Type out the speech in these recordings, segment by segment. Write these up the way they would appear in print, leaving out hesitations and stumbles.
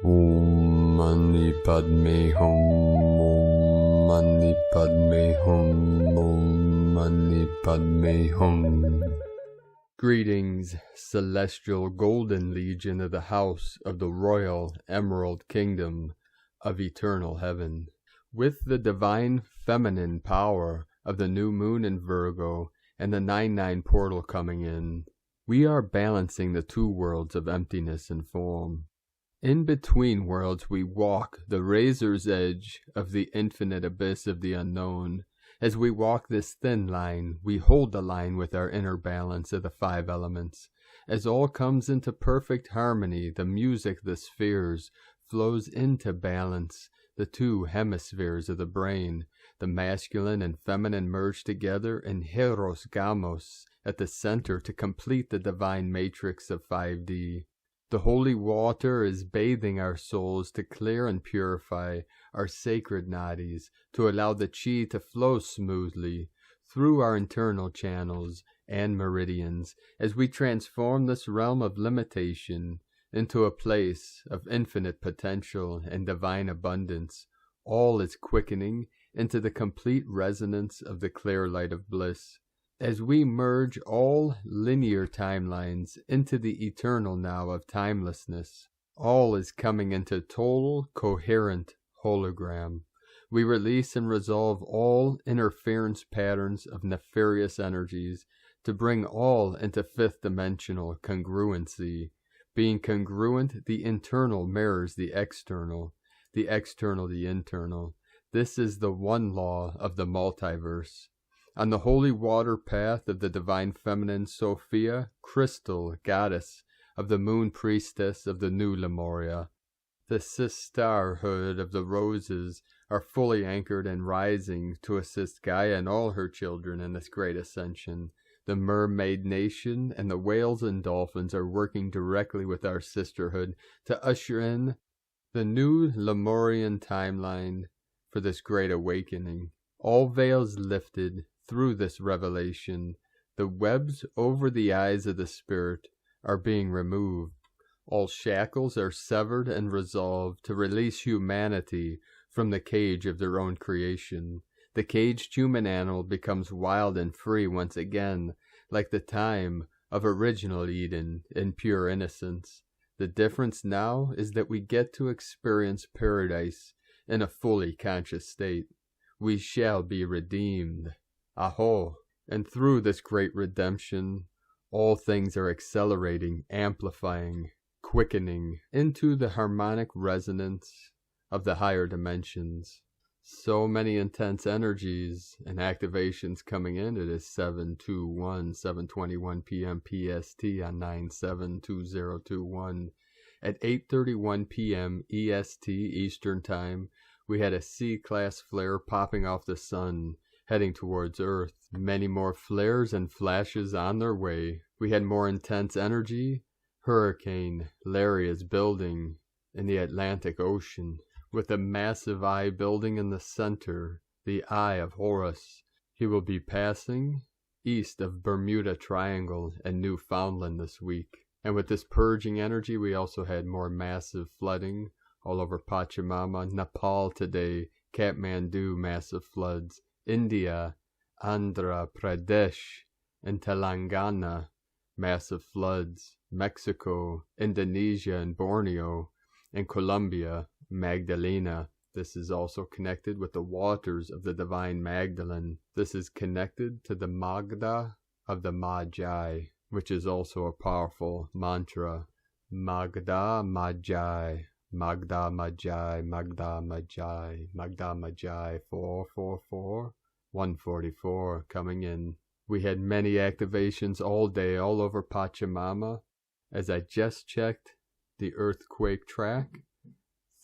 Om Mani Padme Hum. Om Mani Padme Hum. Om Mani Padme Hum. Greetings, celestial golden legion of the house of the royal emerald kingdom of eternal heaven. With the divine feminine power of the new moon in Virgo and the 9-9 portal coming in, we are balancing the two worlds of emptiness and form. In between worlds we walk the razor's edge of the infinite abyss of the unknown. As we walk this thin line, we hold the line with our inner balance of the 5 elements. As all comes into perfect harmony, the music of the spheres flows into balance. The 2 hemispheres of the brain, the masculine and feminine, merge together in Hieros Gamos at the center to complete the divine matrix of 5D. The holy water is bathing our souls to clear and purify our sacred nadis, to allow the chi to flow smoothly through our internal channels and meridians as we transform this realm of limitation into a place of infinite potential and divine abundance. All is quickening into the complete resonance of the clear light of bliss. As we merge all linear timelines into the eternal now of timelessness, all is coming into total, coherent hologram. We release and resolve all interference patterns of nefarious energies to bring all into 5th dimensional congruency. Being congruent, the internal mirrors the external the internal. This is the one law of the multiverse. On the holy water path of the divine feminine Sophia, crystal goddess of the moon priestess of the new Lemuria, the Sisterhood of the roses are fully anchored and rising to assist Gaia and all her children in this great ascension. The mermaid nation and the whales and dolphins are working directly with our sisterhood to usher in the new Lemurian timeline for this great awakening. All veils lifted through this revelation. The webs over the eyes of the spirit are being removed. All shackles are severed and resolved to release humanity from the cage of their own creation. The caged human animal becomes wild and free once again, like the time of original Eden in pure innocence. The difference now is that we get to experience paradise in a fully conscious state. We shall be redeemed. Aho! And through this great redemption, all things are accelerating, amplifying, quickening into the harmonic resonance of the higher dimensions. So many intense energies and activations coming in. It is 7:21 p.m. PST on 9/7/2021. At 8:31 p.m. EST Eastern Time, we had a C-class flare popping off the sun, heading towards Earth. Many more flares and flashes on their way. We had more intense energy. Hurricane Larry is building in the Atlantic Ocean, with a massive eye building in the center, the Eye of Horus. He will be passing east of Bermuda Triangle and Newfoundland this week. And with this purging energy, we also had more massive flooding all over Pachamama. Nepal today, Kathmandu, massive floods. India, Andhra Pradesh, and Telangana, massive floods. Mexico, Indonesia, and Borneo, and Colombia, Magdalena. This is also connected with the waters of the Divine Magdalene. This is connected to the Magda of the Magi, which is also a powerful mantra. Magda Magi, Magda Magi, Magda Magi, Magda Magi, 444, 144 coming in. We had many activations all day, all over Pachamama. As I just checked the earthquake track,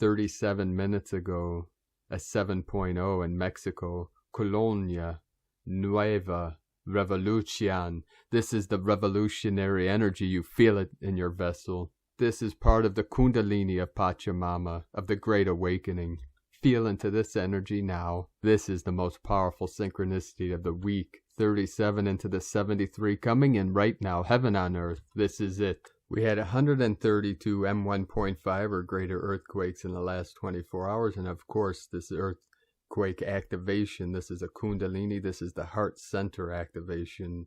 37 minutes ago, a 7.0 in Mexico, Colonia, Nueva Revolucion. This is the revolutionary energy. You feel it in your vessel. This is part of the Kundalini of Pachamama, of the Great Awakening. Feel into this energy now. This is the most powerful synchronicity of the week. 37 into the 73 coming in right now. Heaven on earth. This is it. We had 132 M1.5 or greater earthquakes in the last 24 hours. And of course, this earthquake activation, this is a Kundalini, this is the heart center activation.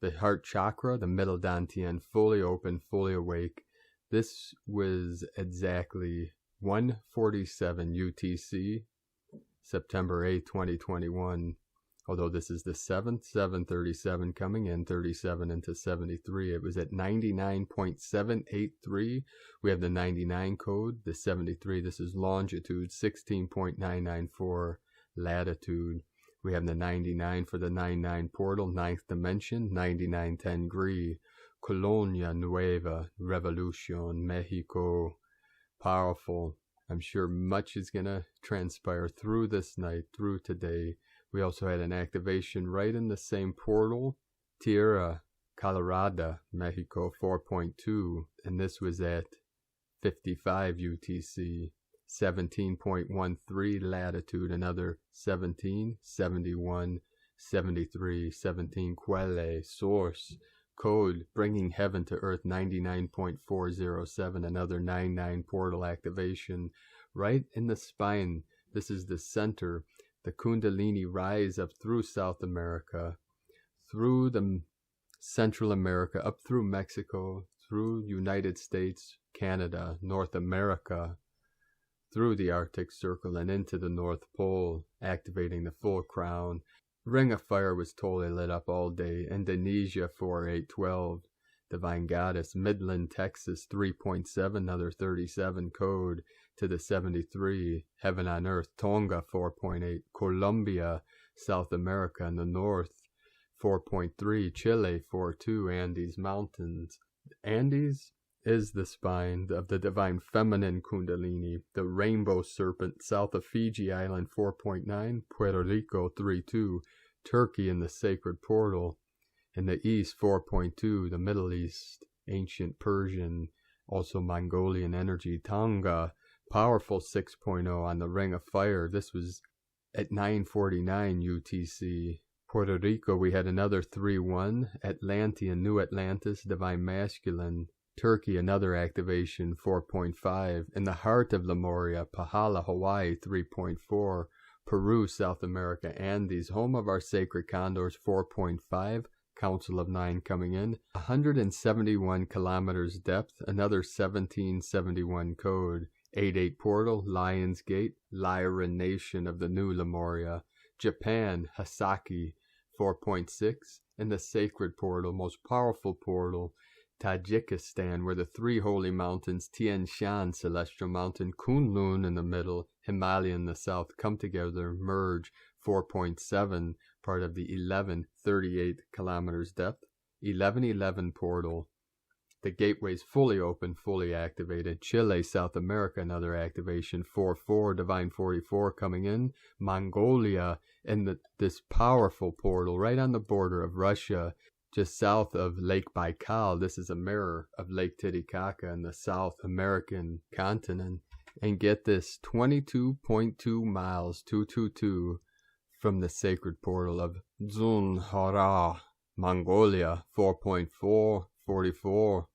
The heart chakra, the middle dantian, fully open, fully awake. This was exactly 1:47 UTC, September 8, 2021. Although this is the 7th, 737 coming in, 37 into 73. It was at 99.783. We have the 99 code, the 73. This is longitude, 16.994 latitude. We have the 99 for the 99 portal, 9th dimension, 9910 degree. Colonia Nueva, Revolution, Mexico. Powerful. I'm sure much is going to transpire through this night, through today. We also had an activation right in the same portal, Tierra Colorada, Mexico 4.2, and this was at 55 UTC, 17.13 latitude, another 17, 71, 73, 17 Quelle, source, code, bringing heaven to earth 99.407, another 99 portal activation, right in the spine. This is the center. The Kundalini rise up through South America, through the Central America, up through Mexico, through United States, Canada, North America, through the Arctic Circle and into the North Pole, activating the full crown. Ring of Fire was totally lit up all day. Indonesia 4812, Divine Goddess, Midland, Texas 3.7, another 37 code to the 73, Heaven on Earth, Tonga 4.8, Colombia, South America in the north 4.3, Chile 4.2, Andes Mountains. Andes is the spine of the Divine Feminine Kundalini, the Rainbow Serpent, south of Fiji Island 4.9, Puerto Rico 3.2, Turkey in the Sacred Portal. In the east, 4.2, the Middle East, ancient Persian, also Mongolian energy, Tonga, powerful 6.0 on the Ring of Fire. This was at 9:49 UTC. Puerto Rico, we had another 3.1, Atlantean, New Atlantis, Divine Masculine. Turkey, another activation, 4.5. In the heart of Lemuria, Pahala, Hawaii, 3.4. Peru, South America, Andes, home of our sacred condors, 4.5. Council of 9 coming in, 171 kilometers depth, another 1771 code, 88 portal, Lion's Gate, Lyra Nation of the New Lemuria, Japan, Hasaki, 4.6, and the Sacred Portal, most powerful portal, Tajikistan, where the three holy mountains, Tian Shan, Celestial Mountain, Kunlun in the middle, Himalaya in the south, come together, merge, 4.7, part of the 1138 kilometers depth, 1111 portal. The gateway's fully open, fully activated. Chile, South America, another activation, 4.4, Divine 44 coming in. Mongolia in this powerful portal right on the border of Russia, just south of Lake Baikal. This is a mirror of Lake Titicaca in the South American continent. And get this, 22.2 miles, 222, from the sacred portal of Zunhara, Mongolia, 4.4, 44.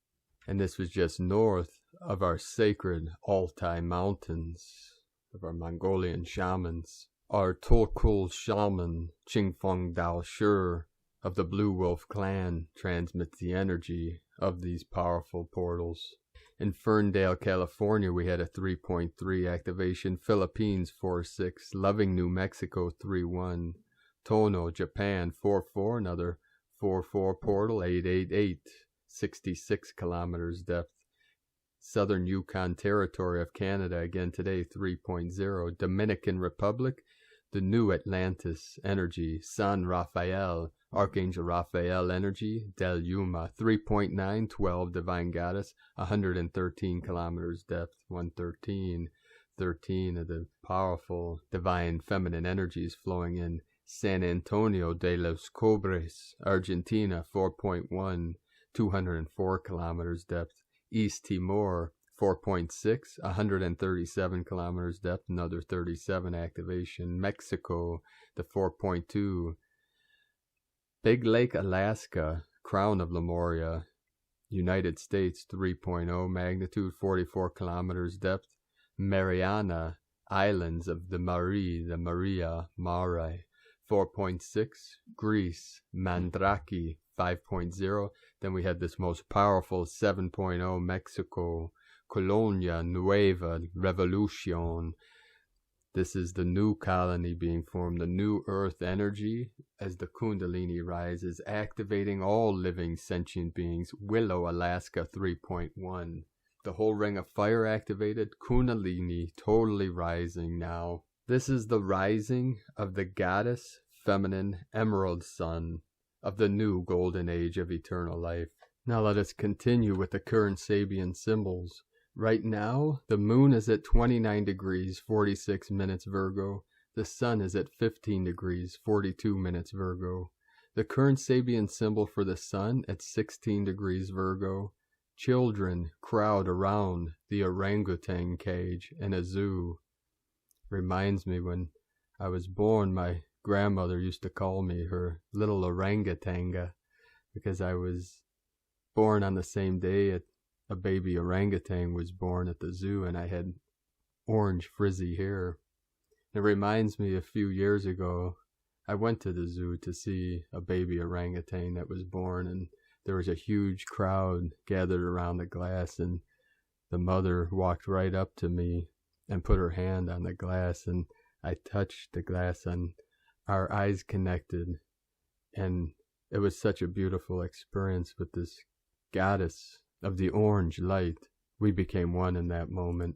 And this was just north of our sacred Altai Mountains, of our Mongolian shamans. Our Tolkul shaman, Qingfeng Dao Shi, of the Blue Wolf clan, transmits the energy of these powerful portals. In Ferndale, California, we had a 3.3 activation. Philippines, 4.6. Loving, New Mexico, 3.1. Tono, Japan, 4.4. Another 4.4 portal, 8.88. 66 kilometers depth. Southern Yukon Territory of Canada, again today, 3.0. Dominican Republic, the New Atlantis energy. San Rafael, Archangel Raphael energy, Del Yuma, 3.9, 12, Divine Goddess, 113 kilometers depth, 113, 13 of the powerful divine feminine energies flowing in. San Antonio de los Cobres, Argentina, 4.1, 204 kilometers depth. East Timor, 4.6, 137 kilometers depth, another 37 activation. Mexico, the 4.2. Big Lake, Alaska, crown of Lemuria, United States 3.0 magnitude, 44 kilometers depth. Mariana Islands of the Maria, Mare, 4.6. Greece, Mandraki, 5.0. Then we had this most powerful 7.0, Mexico, Colonia Nueva Revolucion. This is the new colony being formed, the new earth energy as the Kundalini rises, activating all living sentient beings. Willow, Alaska 3.1. The whole ring of fire activated, Kundalini totally rising now. This is the rising of the goddess, feminine, emerald sun of the new golden age of eternal life. Now let us continue with the current Sabian symbols. Right now, the moon is at 29 degrees, 46 minutes Virgo. The sun is at 15 degrees, 42 minutes Virgo. The current Sabian symbol for the sun at 16 degrees Virgo. Children crowd around the orangutan cage in a zoo. Reminds me when I was born, my grandmother used to call me her little orangutanga because I was born on the same day a baby orangutan was born at the zoo, and I had orange frizzy hair. It reminds me a few years ago, I went to the zoo to see a baby orangutan that was born, and there was a huge crowd gathered around the glass, and the mother walked right up to me and put her hand on the glass, and I touched the glass, and our eyes connected, and it was such a beautiful experience with this goddess of the orange light. We became one in that moment,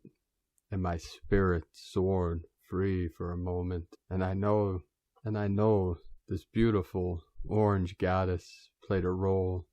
and my spirit soared free for a moment, and I know this beautiful orange goddess played a role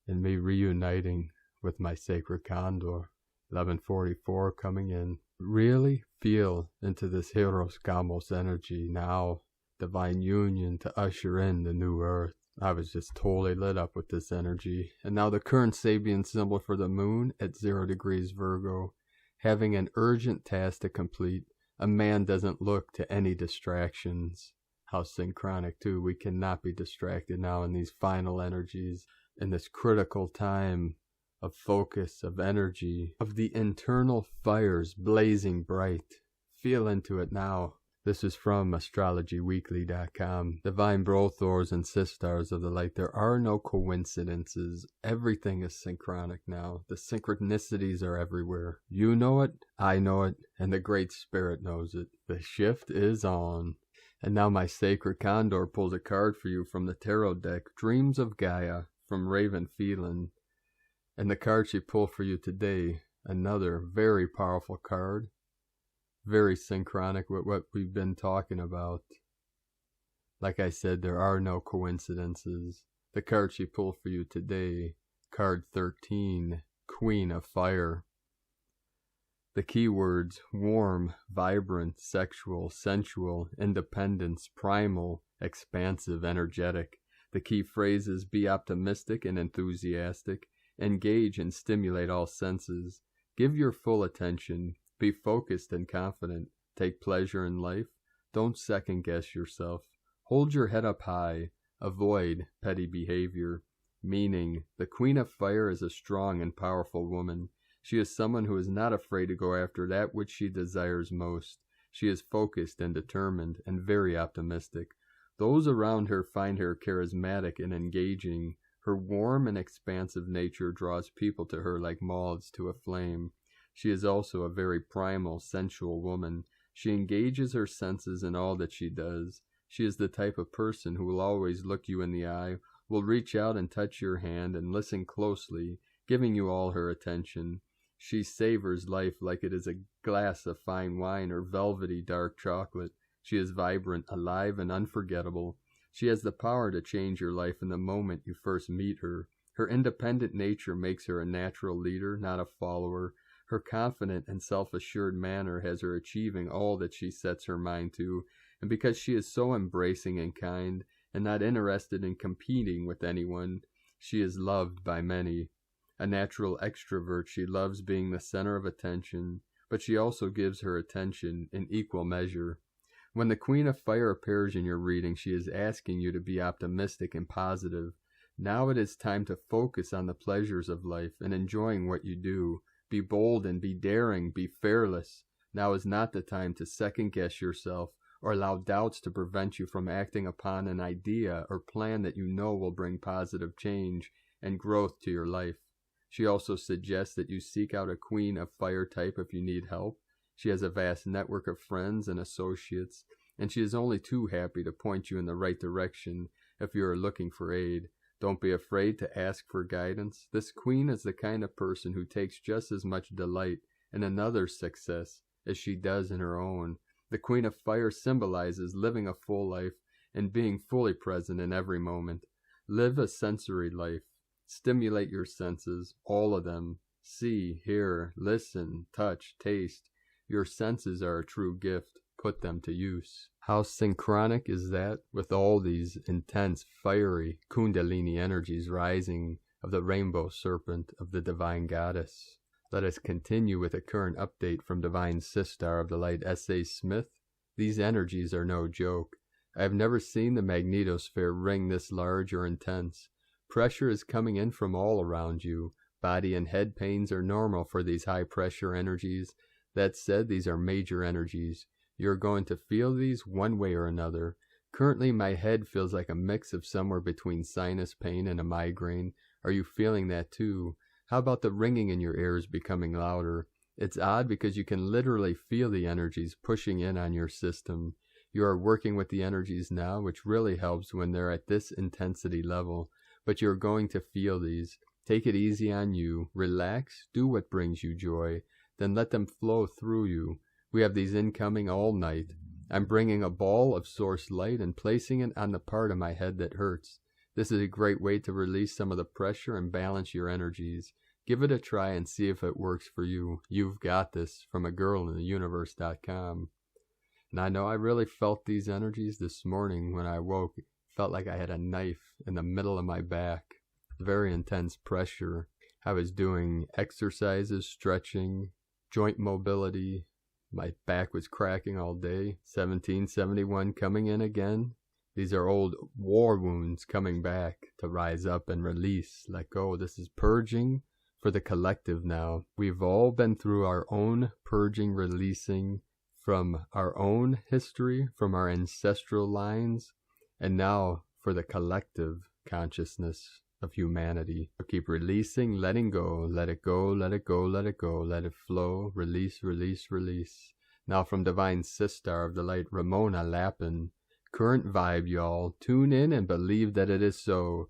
in me reuniting with my sacred Condor. 1144 coming in. Really feel into this Hieros Gamos energy now. Divine union to usher in the new earth. I was just totally lit up with this energy. And now the current Sabian symbol for the moon at 0 degrees Virgo. Having an urgent task to complete. A man doesn't look to any distractions. How synchronic too. We cannot be distracted now in these final energies. In this critical time of focus, of energy, of the internal fires blazing bright. Feel into it now. This is from astrologyweekly.com. Divine Brothors and Sisters of the light. There are no coincidences. Everything is synchronic now. The synchronicities are everywhere. You know it, I know it, and the Great Spirit knows it. The shift is on. And now my sacred Condor pulls a card for you from the tarot deck. Dreams of Gaia from Raven Phelan. And the card she pulled for you today, another very powerful card. Very synchronic with what we've been talking about. Like I said, there are no coincidences. The card she pulled for you today, card 13, Queen of Fire. The keywords: warm, vibrant, sexual, sensual, independence, primal, expansive, energetic. The key phrases: be optimistic and enthusiastic, engage and stimulate all senses, give your full attention, be focused and confident, take pleasure in life, don't second guess yourself, hold your head up high, avoid petty behavior. Meaning, the Queen of Fire is a strong and powerful woman. She is someone who is not afraid to go after that which she desires most. She is focused and determined and very optimistic. Those around her find her charismatic and engaging. Her warm and expansive nature draws people to her like moths to a flame. She is also a very primal, sensual woman. She engages her senses in all that she does. She is the type of person who will always look you in the eye, will reach out and touch your hand and listen closely, giving you all her attention. She savors life like it is a glass of fine wine or velvety dark chocolate. She is vibrant, alive, and unforgettable. She has the power to change your life in the moment you first meet her. Her independent nature makes her a natural leader, not a follower. Her confident and self-assured manner has her achieving all that she sets her mind to, and because she is so embracing and kind, and not interested in competing with anyone, she is loved by many. A natural extrovert, she loves being the center of attention, but she also gives her attention in equal measure. When the Queen of Fire appears in your reading, she is asking you to be optimistic and positive. Now it is time to focus on the pleasures of life and enjoying what you do. Be bold and be daring, be fearless. Now is not the time to second-guess yourself or allow doubts to prevent you from acting upon an idea or plan that you know will bring positive change and growth to your life. She also suggests that you seek out a queen of fire type if you need help. She has a vast network of friends and associates, and she is only too happy to point you in the right direction if you are looking for aid. Don't be afraid to ask for guidance. This queen is the kind of person who takes just as much delight in another's success as she does in her own. The Queen of Fire symbolizes living a full life and being fully present in every moment. Live a sensory life. Stimulate your senses, all of them. See, hear, listen, touch, taste. Your senses are a true gift. Put them to use. How synchronic is that with all these intense, fiery Kundalini energies rising of the rainbow serpent of the divine goddess? Let us continue with a current update from Divine Sistar of the Light S.A. Smith. These energies are no joke. I have never seen the magnetosphere ring this large or intense. Pressure is coming in from all around you. Body and head pains are normal for these high-pressure energies. That said, these are major energies. You're going to feel these one way or another. Currently, my head feels like a mix of somewhere between sinus pain and a migraine. Are you feeling that too? How about the ringing in your ears becoming louder? It's odd because you can literally feel the energies pushing in on your system. You are working with the energies now, which really helps when they're at this intensity level. But you're going to feel these. Take it easy on you. Relax. Do what brings you joy. Then let them flow through you. We have these incoming all night. I'm bringing a ball of source light and placing it on the part of my head that hurts. This is a great way to release some of the pressure and balance your energies. Give it a try and see if it works for you. You've got this, from agirlintheuniverse.com. And I know I really felt these energies this morning when I woke. It felt like I had a knife in the middle of my back. Very intense pressure. I was doing exercises, stretching, joint mobility. My back was cracking all day. 1771 coming in again. These are old war wounds coming back to rise up and release, let go. This is purging for the collective now. We've all been through our own purging, releasing from our own history, from our ancestral lines, and now for the collective consciousness of humanity. Keep releasing, letting go, let it go, let it go, let it go, let it flow, release, release, release. Now from Divine Sistar of the Light, Ramona Lappin. Current vibe, y'all. Tune in and believe that it is so.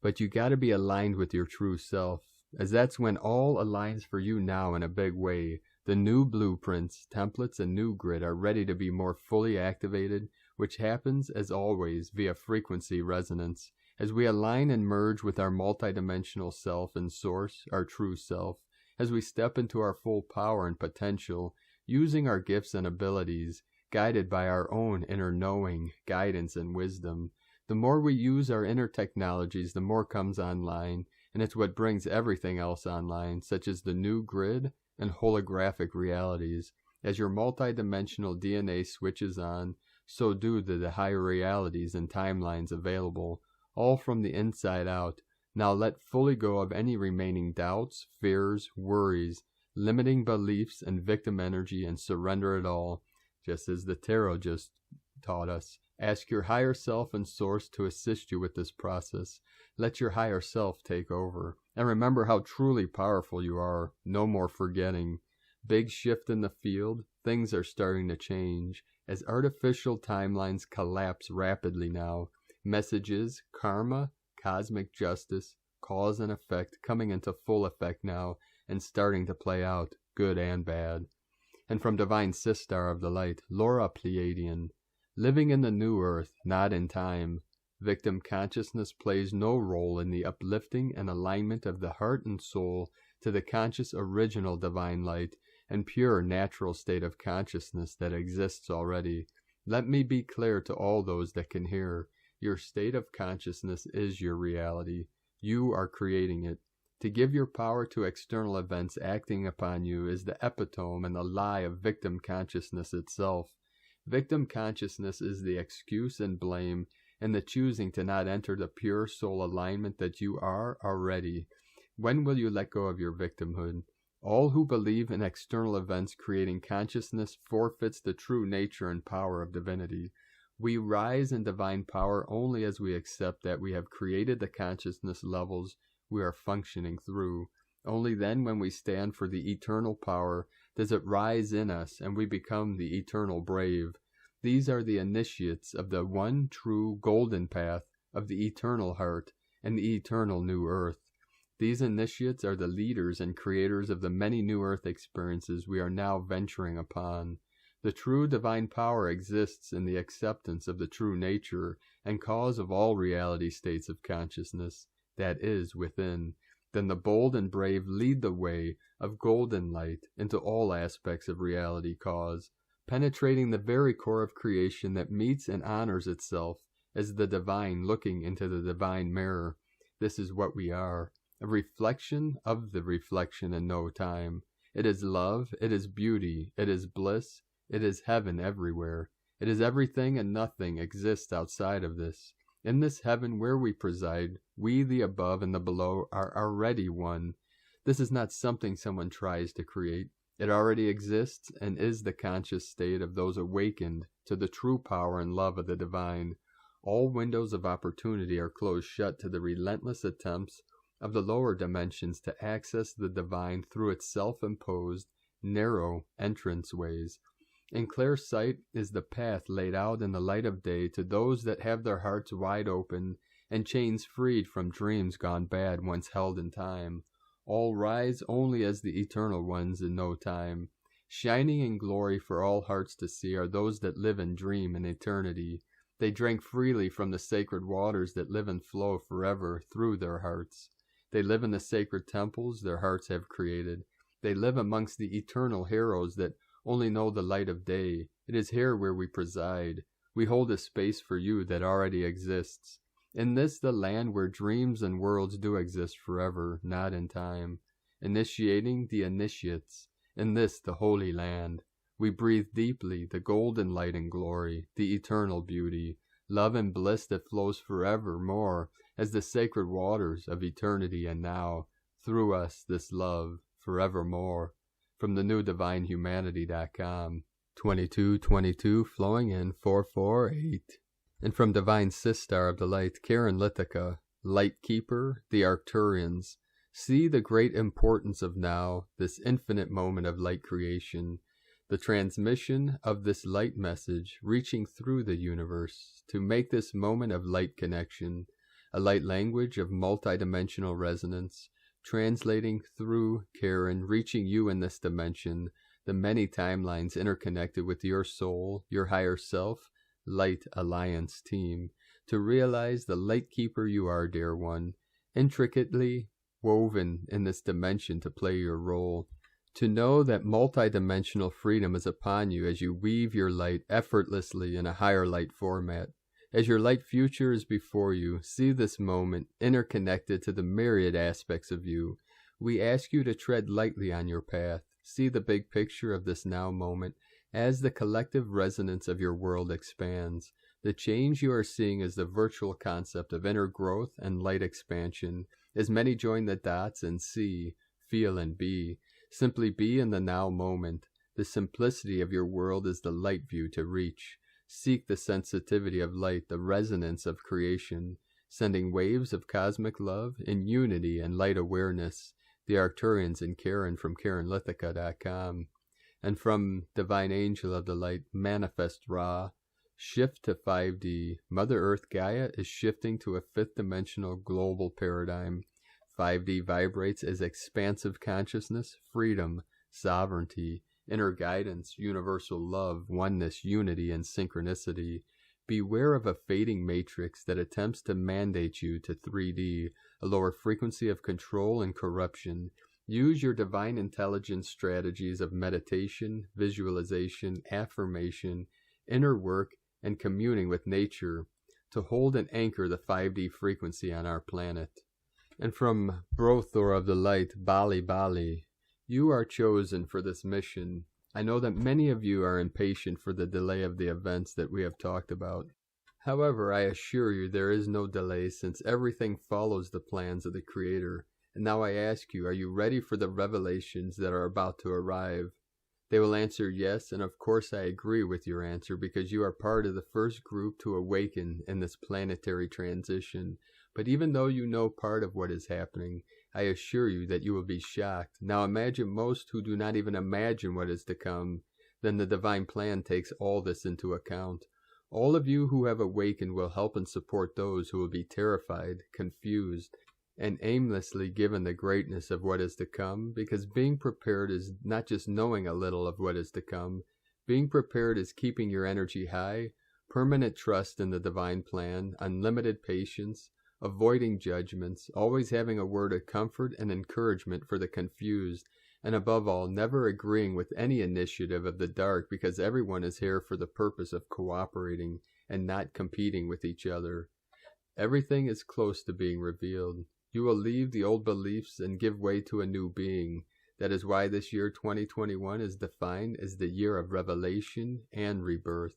But you gotta be aligned with your true self, as that's when all aligns for you now in a big way. The new blueprints, templates, and new grid are ready to be more fully activated, which happens, as always, via frequency resonance. As we align and merge with our multidimensional self and source, our true self, as we step into our full power and potential, using our gifts and abilities, guided by our own inner knowing, guidance, and wisdom. The more we use our inner technologies, the more comes online, and it's what brings everything else online, such as the new grid and holographic realities. As your multidimensional DNA switches on, so do the higher realities and timelines available, all from the inside out. Now let fully go of any remaining doubts, fears, worries, limiting beliefs, and victim energy, and surrender it all. Just as the tarot just taught us. Ask your higher self and source to assist you with this process. Let your higher self take over. And remember how truly powerful you are. No more forgetting. Big shift in the field. Things are starting to change. As artificial timelines collapse rapidly now. Messages, karma, cosmic justice, cause and effect coming into full effect now and starting to play out, good and bad. And from Divine Sistar of the Light, Laura Pleiadian. Living in the new earth, not in time. Victim consciousness plays no role in the uplifting and alignment of the heart and soul to the conscious original divine light and pure natural state of consciousness that exists already. Let me be clear to all those that can hear. Your state of consciousness is your reality. You are creating it. To give your power to external events acting upon you is the epitome and the lie of victim consciousness itself. Victim consciousness is the excuse and blame and the choosing to not enter the pure soul alignment that you are already. When will you let go of your victimhood? All who believe in external events creating consciousness forfeits the true nature and power of divinity. We rise in divine power only as we accept that we have created the consciousness levels we are functioning through. Only then, when we stand for the eternal power, does it rise in us and we become the eternal brave. These are the initiates of the one true golden path of the eternal heart and the eternal new earth. These initiates are the leaders and creators of the many new earth experiences we are now venturing upon. The true divine power exists in the acceptance of the true nature and cause of all reality states of consciousness that is within. Then the bold and brave lead the way of golden light into all aspects of reality cause, penetrating the very core of creation that meets and honors itself as the divine looking into the divine mirror. This is what we are, a reflection of the reflection in no time. It is love, it is beauty, it is bliss, it is heaven everywhere. It is everything and nothing exists outside of this. In this heaven where we preside, we, the above and the below, are already one. This is not something someone tries to create. It already exists and is the conscious state of those awakened to the true power and love of the divine. All windows of opportunity are closed shut to the relentless attempts of the lower dimensions to access the divine through its self-imposed, narrow entranceways. In clear sight is the path laid out in the light of day to those that have their hearts wide open and chains freed from dreams gone bad once held in time. All rise only as the eternal ones in no time. Shining in glory for all hearts to see are those that live and dream in eternity. They drank freely from the sacred waters that live and flow forever through their hearts. They live in the sacred temples their hearts have created. They live amongst the eternal heroes that only know the light of day. It is here where we preside. We hold a space for you that already exists. In this, the land where dreams and worlds do exist forever, not in time. Initiating the initiates. In this, the holy land. We breathe deeply the golden light and glory, the eternal beauty, love and bliss that flows forevermore as the sacred waters of eternity and now. Through us, this love, forevermore. From the newdivinehumanity.com, 2222 flowing in 448. And from Divine Sistar of the Light, Karen Lithica, Light Keeper, the Arcturians. See the great importance of now, this infinite moment of light creation, the transmission of this light message reaching through the universe to make this moment of light connection, a light language of multidimensional resonance, translating through Karen, reaching you in this dimension, the many timelines interconnected with your soul, your higher self, Light Alliance team, to realize the light keeper you are, dear one, intricately woven in this dimension to play your role, to know that multidimensional freedom is upon you as you weave your light effortlessly in a higher light format. As your light future is before you, see this moment interconnected to the myriad aspects of you. We ask you to tread lightly on your path. See the big picture of this now moment as the collective resonance of your world expands. The change you are seeing is the virtual concept of inner growth and light expansion. As many join the dots and see, feel, and be. Simply be in the now moment. The simplicity of your world is the light view to reach. Seek the sensitivity of light, the resonance of creation, sending waves of cosmic love in unity and light awareness. The Arcturians and Karen from KarenLithica.com. And from Divine Angel of the Light, Manifest Ra. Shift to 5D. Mother Earth Gaia is shifting to a fifth-dimensional global paradigm. 5D vibrates as expansive consciousness, freedom, sovereignty, inner guidance, universal love, oneness, unity, and synchronicity. Beware of a fading matrix that attempts to mandate you to 3D, a lower frequency of control and corruption. Use your divine intelligence strategies of meditation, visualization, affirmation, inner work, and communing with nature to hold and anchor the 5D frequency on our planet. And from Brothor of the Light, Bali Bali, you are chosen for this mission. I know that many of you are impatient for the delay of the events that we have talked about. However, I assure you there is no delay, since everything follows the plans of the Creator. And now I ask you, are you ready for the revelations that are about to arrive? They will answer yes, and of course I agree with your answer, because you are part of the first group to awaken in this planetary transition. But even though you know part of what is happening, I assure you that you will be shocked. Now imagine most who do not even imagine what is to come. Then the divine plan takes all this into account. All of you who have awakened will help and support those who will be terrified, confused, and aimlessly given the greatness of what is to come, because being prepared is not just knowing a little of what is to come. Being prepared is keeping your energy high, permanent trust in the divine plan, unlimited patience, avoiding judgments, always having a word of comfort and encouragement for the confused, and above all, never agreeing with any initiative of the dark, because everyone is here for the purpose of cooperating and not competing with each other. Everything is close to being revealed. You will leave the old beliefs and give way to a new being. That is why this year 2021 is defined as the year of revelation and rebirth.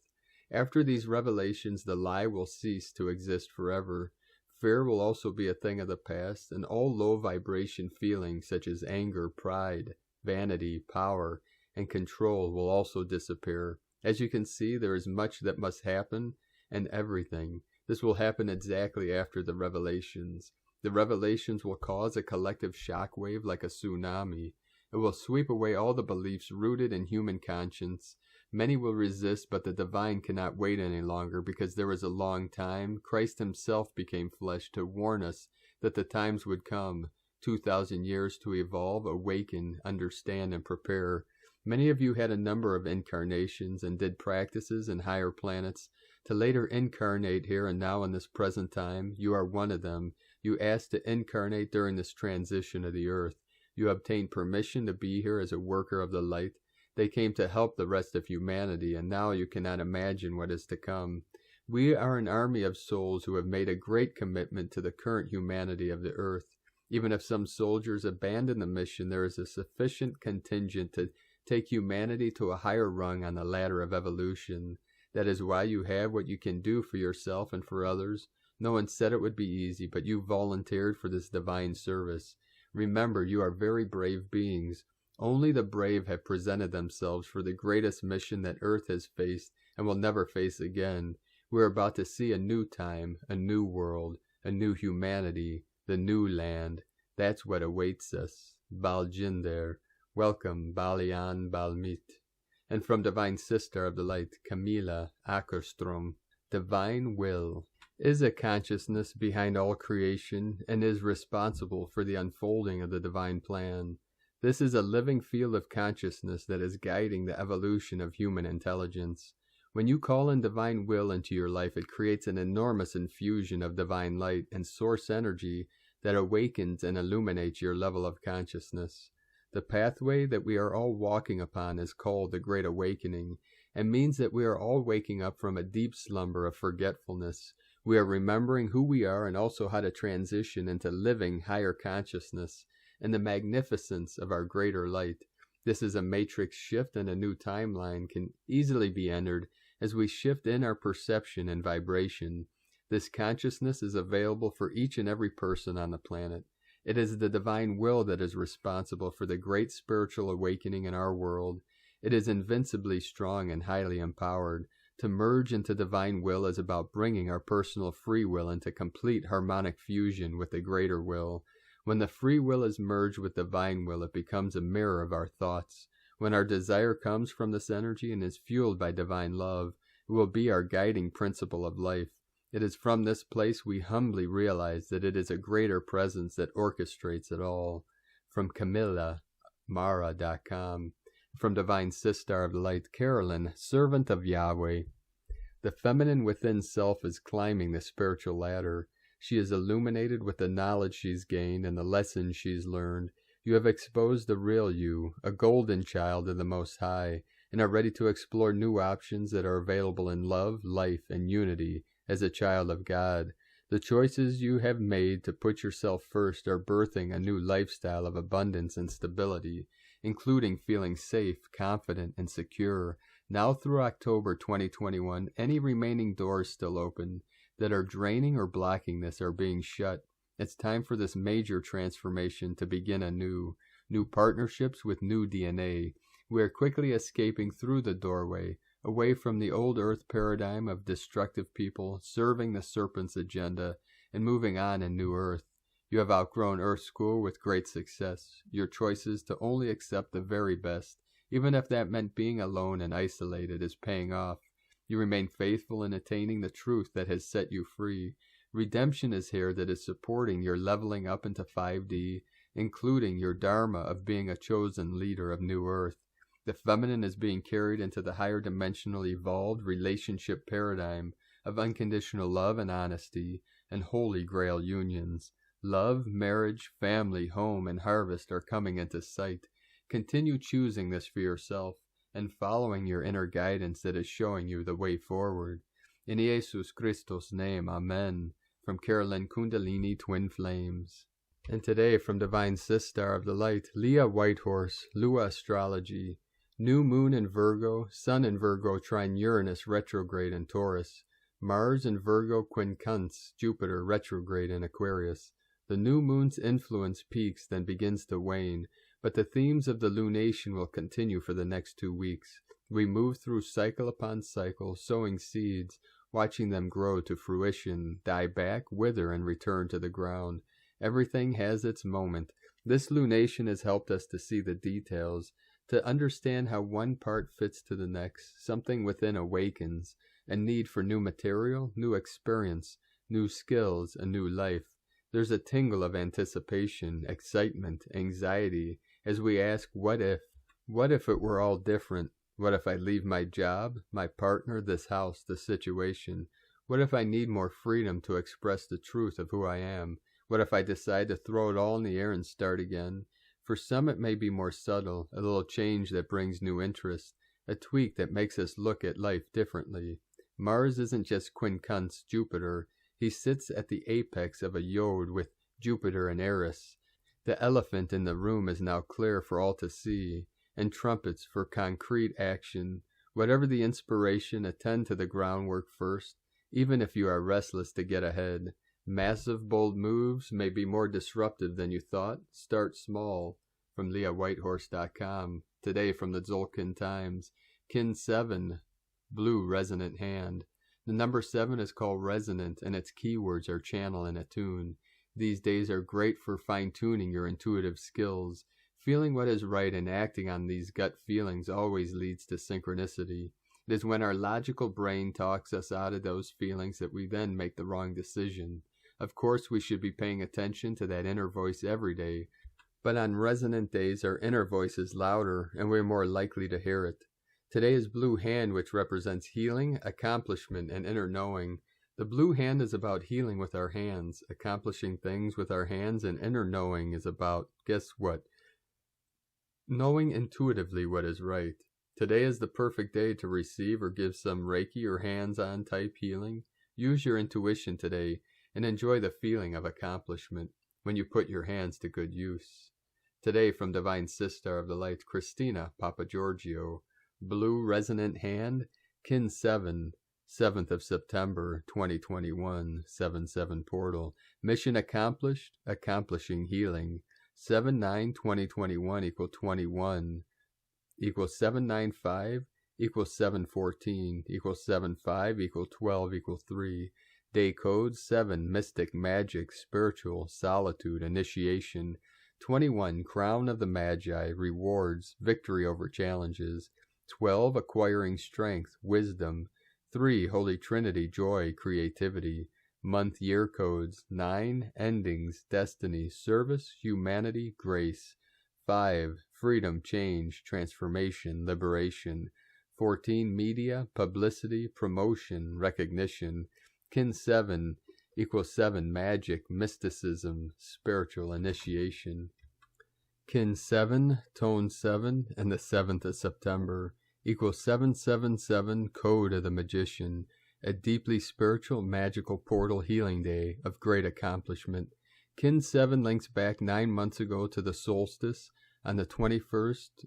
After these revelations, the lie will cease to exist forever. Fear will also be a thing of the past, and all low vibration feelings such as anger, pride, vanity, power, and control will also disappear. As you can see, there is much that must happen, and everything. This will happen exactly after the revelations. The revelations will cause a collective shockwave like a tsunami. It will sweep away all the beliefs rooted in human conscience. Many will resist, but the divine cannot wait any longer, because there was a long time. Christ himself became flesh to warn us that the times would come, 2,000 years to evolve, awaken, understand, and prepare. Many of you had a number of incarnations and did practices in higher planets to later incarnate here and now in this present time. You are one of them. You asked to incarnate during this transition of the earth. You obtained permission to be here as a worker of the light. They came to help the rest of humanity, and now you cannot imagine what is to come. We are an army of souls who have made a great commitment to the current humanity of the earth. Even if some soldiers abandon the mission, there is a sufficient contingent to take humanity to a higher rung on the ladder of evolution. That is why you have what you can do for yourself and for others. No one said it would be easy, but you volunteered for this divine service. Remember, you are very brave beings. Only the brave have presented themselves for the greatest mission that Earth has faced and will never face again. We are about to see a new time, a new world, a new humanity, the new land. That's what awaits us. Baljinder. Welcome, Balian Balmit. And from Divine Sister of the Light, Camilla Ackerstrom. Divine Will is a consciousness behind all creation and is responsible for the unfolding of the divine plan. This is a living field of consciousness that is guiding the evolution of human intelligence. When you call in divine will into your life, it creates an enormous infusion of divine light and source energy that awakens and illuminates your level of consciousness. The pathway that we are all walking upon is called the Great Awakening, and means that we are all waking up from a deep slumber of forgetfulness. We are remembering who we are and also how to transition into living higher consciousness and the magnificence of our greater light. This is a matrix shift, and a new timeline can easily be entered as we shift in our perception and vibration. This consciousness is available for each and every person on the planet. It is the divine will that is responsible for the great spiritual awakening in our world. It is invincibly strong and highly empowered. To merge into divine will is about bringing our personal free will into complete harmonic fusion with the greater will. When the free will is merged with divine will, it becomes a mirror of our thoughts. When our desire comes from this energy and is fueled by divine love, it will be our guiding principle of life. It is from this place we humbly realize that it is a greater presence that orchestrates it all. From CamillaMara.com. From Divine Sister of Light, Carolyn, servant of Yahweh. The feminine within self is climbing the spiritual ladder. She is illuminated with the knowledge she's gained and the lessons she's learned. You have exposed the real you, a golden child of the Most High, and are ready to explore new options that are available in love, life, and unity as a child of God. The choices you have made to put yourself first are birthing a new lifestyle of abundance and stability. including feeling safe, confident, and secure. Now through October 2021, any remaining doors still open that are draining or blocking this are being shut. It's time for this major transformation to begin anew. New partnerships with new DNA. We are quickly escaping through the doorway, away from the old Earth paradigm of destructive people serving the serpent's agenda, and moving on in new Earth. You have outgrown Earth School with great success. Your choice is to only accept the very best, even if that meant being alone and isolated, is paying off. You remain faithful in attaining the truth that has set you free. Redemption is here that is supporting your leveling up into 5D, including your dharma of being a chosen leader of New Earth. The feminine is being carried into the higher dimensional evolved relationship paradigm of unconditional love and honesty and holy grail unions. Love, marriage, family, home, and harvest are coming into sight. Continue choosing this for yourself and following your inner guidance that is showing you the way forward. In Jesus Christos' name, Amen. From Carolyn Kundalini Twin Flames. And today from Divine Sistar of the Light, Leah Whitehorse, Lua Astrology. New Moon in Virgo, Sun in Virgo trine Uranus retrograde in Taurus. Mars in Virgo quincunx Jupiter retrograde in Aquarius. The new moon's influence peaks, then begins to wane, but the themes of the lunation will continue for the next 2 weeks. We move through cycle upon cycle, sowing seeds, watching them grow to fruition, die back, wither, and return to the ground. Everything has its moment. This lunation has helped us to see the details, to understand how one part fits to the next. Something within awakens, a need for new material, new experience, new skills, a new life. There's a tingle of anticipation, excitement, anxiety, as we ask, what if? What if it were all different? What if I leave my job, my partner, this house, this situation? What if I need more freedom to express the truth of who I am? What if I decide to throw it all in the air and start again? For some it may be more subtle, a little change that brings new interest, a tweak that makes us look at life differently. Mars isn't just quincunx Jupiter. He sits at the apex of a yod with Jupiter and Eris. The elephant in the room is now clear for all to see, and trumpets for concrete action. Whatever the inspiration, attend to the groundwork first, even if you are restless to get ahead. Massive, bold moves may be more disruptive than you thought. Start small. From LeahWhitehorse.com. Today from the Tzolk'in Times. Kin 7, blue resonant hand. The number 7 is called resonant, and its keywords are channel and attune. These days are great for fine-tuning your intuitive skills. Feeling what is right and acting on these gut feelings always leads to synchronicity. It is when our logical brain talks us out of those feelings that we then make the wrong decision. Of course, we should be paying attention to that inner voice every day, but on resonant days our inner voice is louder and we're more likely to hear it. Today is Blue Hand, which represents healing, accomplishment, and inner knowing. The blue hand is about healing with our hands, accomplishing things with our hands, and inner knowing is about, guess what? Knowing intuitively what is right. Today is the perfect day to receive or give some Reiki or hands-on type healing. Use your intuition today and enjoy the feeling of accomplishment when you put your hands to good use. Today from Divine Sistar of the Light, Christina Papagiorgio. Blue resonant hand, Kin 7, 7th of September, 2021, 7-7 portal. Mission accomplished, accomplishing healing. 7-9-2021 equal 21 equals 795 equals 714 equals 75 equal 12 equal 3. Day code 7, mystic, magic, spiritual, solitude, initiation. 21, crown of the magi, rewards, victory over challenges. 12, acquiring strength, wisdom. 3, Holy Trinity, joy, creativity. Month year codes. 9, endings, destiny, service, humanity, grace. 5, freedom, change, transformation, liberation. 14, media, publicity, promotion, recognition. Kin 7 equals 7, magic, mysticism, spiritual initiation. Kin 7, tone 7, and the 7th of September equals 777, code of the magician, a deeply spiritual, magical portal healing day of great accomplishment. Kin 7 links back 9 months ago to the solstice on the 21st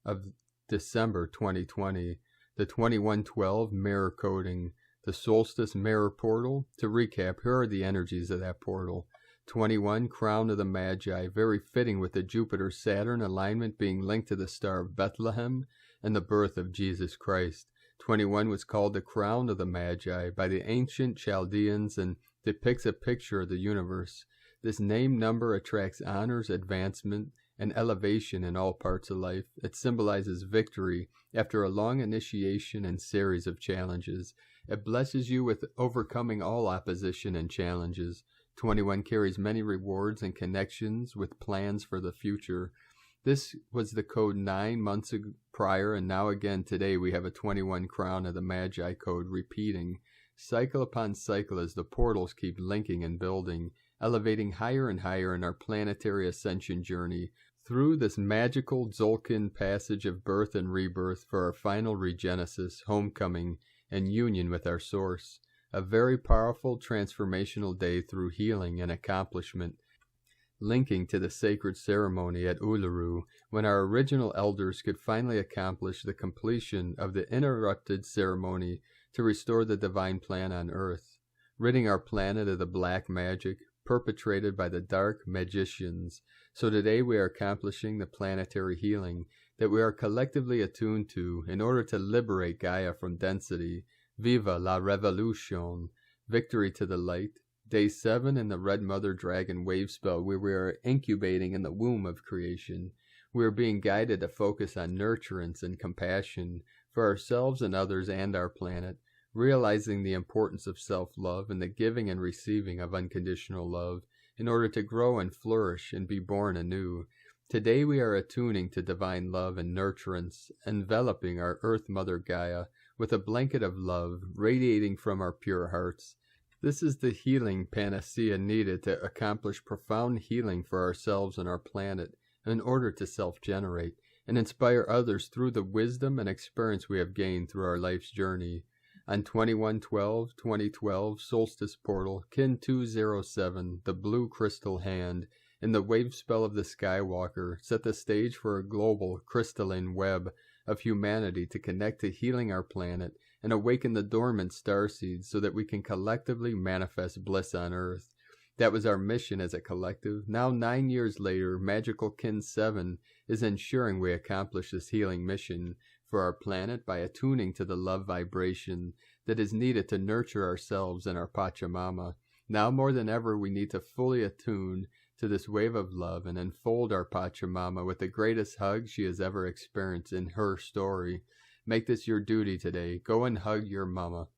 of December 2020, the 2112 mirror coding, the solstice mirror portal. To recap, here are the energies of that portal. 21, crown of the Magi, very fitting with the Jupiter-Saturn alignment being linked to the star of Bethlehem and the birth of Jesus Christ. 21 was called the crown of the Magi by the ancient Chaldeans and depicts a picture of the universe. This name number attracts honors, advancement, and elevation in all parts of life. It symbolizes victory after a long initiation and series of challenges. It blesses you with overcoming all opposition and challenges. 21 carries many rewards and connections with plans for the future. This was the code 9 months prior, and now again today we have a 21 crown of the Magi code repeating. Cycle upon cycle as the portals keep linking and building, elevating higher and higher in our planetary ascension journey through this magical Tzolk'in passage of birth and rebirth for our final regenesis, homecoming, and union with our source. A very powerful transformational day through healing and accomplishment, linking to the sacred ceremony at Uluru, when our original elders could finally accomplish the completion of the interrupted ceremony to restore the divine plan on Earth, ridding our planet of the black magic perpetrated by the dark magicians. So today we are accomplishing the planetary healing that we are collectively attuned to in order to liberate Gaia from density. Viva la Revolution! Victory to the light. Day 7 in the Red Mother Dragon wave spell, where we are incubating in the womb of creation. We are being guided to focus on nurturance and compassion for ourselves and others and our planet, realizing the importance of self-love and the giving and receiving of unconditional love in order to grow and flourish and be born anew. Today we are attuning to divine love and nurturance, enveloping our Earth Mother Gaia with a blanket of love radiating from our pure hearts. This is the healing panacea needed to accomplish profound healing for ourselves and our planet in order to self-generate and inspire others through the wisdom and experience we have gained through our life's journey. On 21/12/2012 solstice portal, kin 207, the blue crystal hand, in the wave spell of the Skywalker, set the stage for a global crystalline web of humanity to connect to healing our planet and awaken the dormant starseeds so that we can collectively manifest bliss on Earth. That was our mission as a collective. Now 9 years later, Magical Kin 7 is ensuring we accomplish this healing mission for our planet by attuning to the love vibration that is needed to nurture ourselves and our Pachamama. Now more than ever, we need to fully attune to this wave of love and enfold our Pachamama with the greatest hug she has ever experienced in her story. Make this your duty today. Go and hug your mama.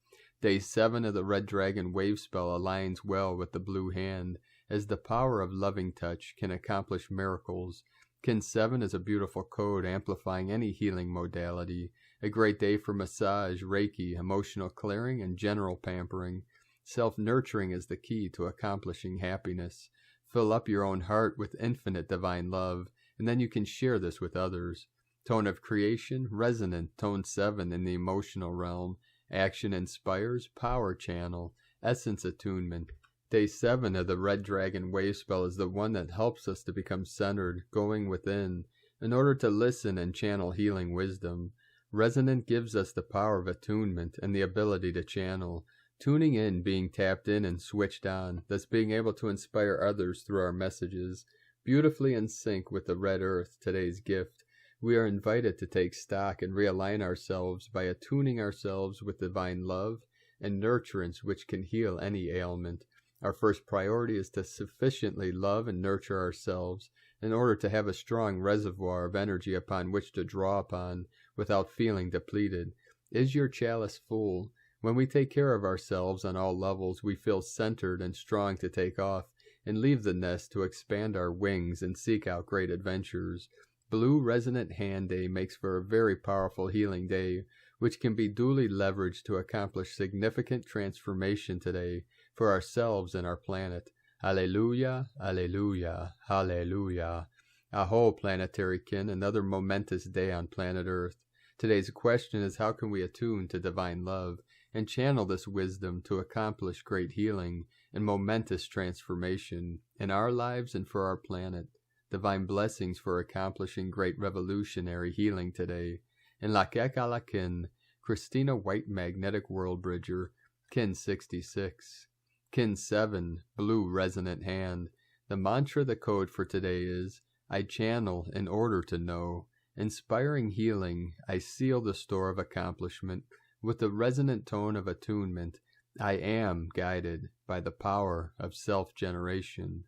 Day 7 of the Red Dragon wave spell aligns well with the blue hand, as the power of loving touch can accomplish miracles. Kin 7 is a beautiful code amplifying any healing modality. A great day for massage, Reiki, emotional clearing, and general pampering. Self-nurturing is the key to accomplishing happiness. Fill up your own heart with infinite divine love, and then you can share this with others. Tone of creation, resonant, tone 7 in the emotional realm. Action inspires, power channel, essence attunement. Day 7 of the Red Dragon wave spell is the one that helps us to become centered, going within, in order to listen and channel healing wisdom. Resonant gives us the power of attunement and the ability to channel. Tuning in, being tapped in and switched on, thus being able to inspire others through our messages. Beautifully in sync with the Red Earth, today's gift. We are invited to take stock and realign ourselves by attuning ourselves with divine love and nurturance which can heal any ailment. Our first priority is to sufficiently love and nurture ourselves in order to have a strong reservoir of energy upon which to draw upon without feeling depleted. Is your chalice full? When we take care of ourselves on all levels, we feel centered and strong to take off and leave the nest to expand our wings and seek out great adventures. Blue Resonant Hand Day makes for a very powerful healing day, which can be duly leveraged to accomplish significant transformation today for ourselves and our planet. Alleluia, alleluia, hallelujah. Aho, planetary kin, another momentous day on planet Earth. Today's question is, how can we attune to divine love and channel this wisdom to accomplish great healing and momentous transformation in our lives and for our planet? divine blessings for accomplishing great revolutionary healing today. In Lakekalakin, Christina White Magnetic World Bridger, Kin 66. Kin 7, Blue Resonant Hand. The mantra, the code for today is, I channel in order to know. Inspiring healing, I seal the store of accomplishment with the resonant tone of attunement. I am guided by the power of self-generation.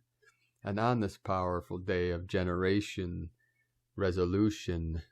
And on this powerful day of generation, resolution,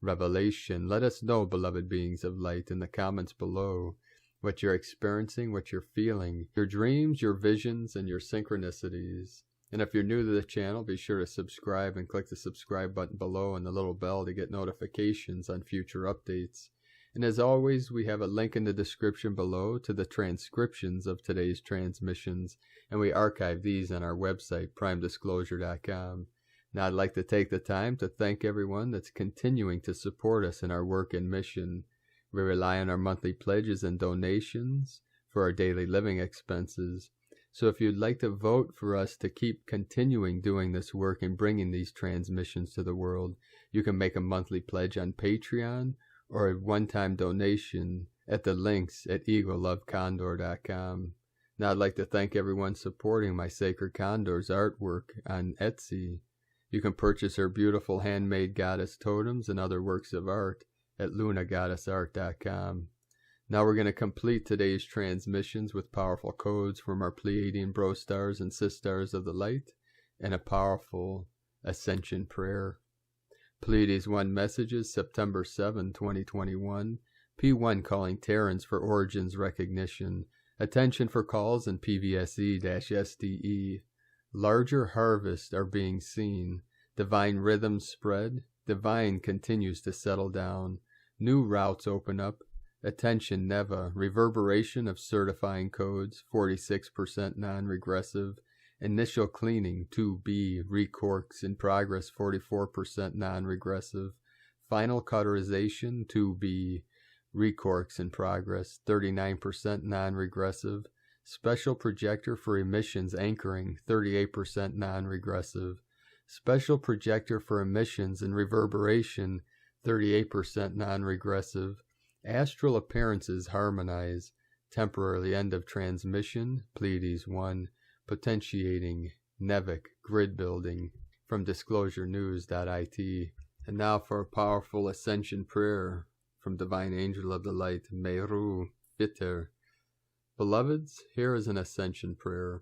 revelation, let us know, beloved beings of light, in the comments below what you're experiencing, what you're feeling, your dreams, your visions, and your synchronicities. And if you're new to the channel, be sure to subscribe and click the subscribe button below and the little bell to get notifications on future updates. And as always, we have a link in the description below to the transcriptions of today's transmissions, and we archive these on our website, primedisclosure.com. Now I'd like to take the time to thank everyone that's continuing to support us in our work and mission. We rely on our monthly pledges and donations for our daily living expenses. So if you'd like to vote for us to keep continuing doing this work and bringing these transmissions to the world, you can make a monthly pledge on Patreon or a one-time donation at the links at eaglelovecondor.com. Now I'd like to thank everyone supporting my Sacred Condor's artwork on Etsy. You can purchase her beautiful handmade goddess totems and other works of art at lunagoddessart.com. Now we're going to complete today's transmissions with powerful codes from our Pleiadian bro stars and sisters of the light and a powerful Ascension prayer. Pleiades 1 messages, September 7, 2021. P1 calling Terrans for origins recognition. Attention for calls in PVSE-SDE. Larger harvests are being seen. Divine rhythms spread. Divine continues to settle down. New routes open up. Attention Neva. Reverberation of certifying codes. 46% non-regressive. Initial cleaning 2B. Recorks in progress. 44% non-regressive. Final cauterization 2B. Recorks in progress. 39% non-regressive. Special projector for emissions anchoring. 38% non-regressive. Special projector for emissions and reverberation. 38% non-regressive. Astral appearances harmonize. Temporarily end of transmission. Pleiades 1. Potentiating. Nevic. Grid building. From disclosurenews.it. And now for a powerful ascension prayer from Divine Angel of the Light, Meru Fitter. Beloveds, here is an ascension prayer.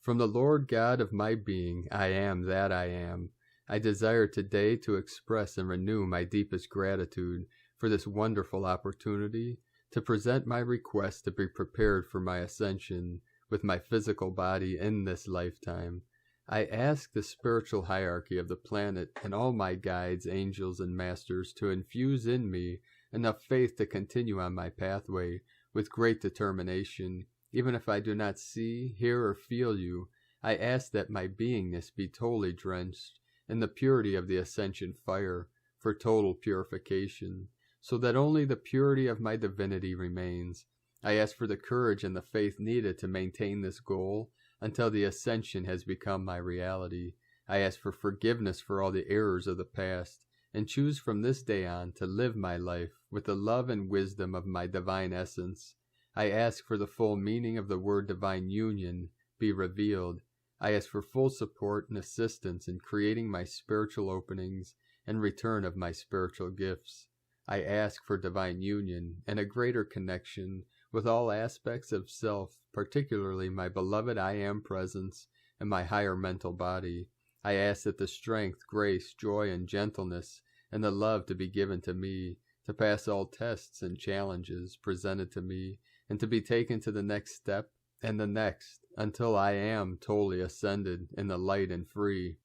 From the Lord God of my being, I am that I am. I desire today to express and renew my deepest gratitude for this wonderful opportunity to present my request to be prepared for my ascension with my physical body in this lifetime. I ask the spiritual hierarchy of the planet and all my guides, angels, and masters to infuse in me enough faith to continue on my pathway with great determination. Even if I do not see, hear, or feel you, I ask that my beingness be totally drenched in the purity of the ascension fire for total purification, so that only the purity of my divinity remains. I ask for the courage and the faith needed to maintain this goal until the ascension has become my reality. I ask for forgiveness for all the errors of the past, and choose from this day on to live my life with the love and wisdom of my divine essence. I ask for the full meaning of the word divine union be revealed. I ask for full support and assistance in creating my spiritual openings and return of my spiritual gifts. I ask for divine union and a greater connection with all aspects of self, particularly my beloved I Am presence and my higher mental body. I ask that the strength, grace, joy, and gentleness and the love to be given to me, to pass all tests and challenges presented to me, and to be taken to the next step and the next, until I am totally ascended in the light and free.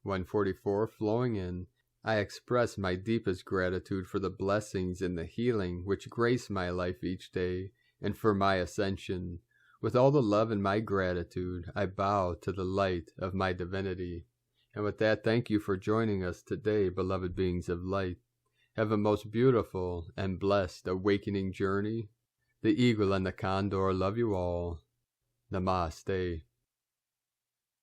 144 flowing in. I express my deepest gratitude for the blessings and the healing which grace my life each day, and for my ascension. With all the love and my gratitude, I bow to the light of my divinity. And with that, thank you for joining us today, beloved beings of light. Have a most beautiful and blessed awakening journey. The Eagle and the Condor love you all. Namaste.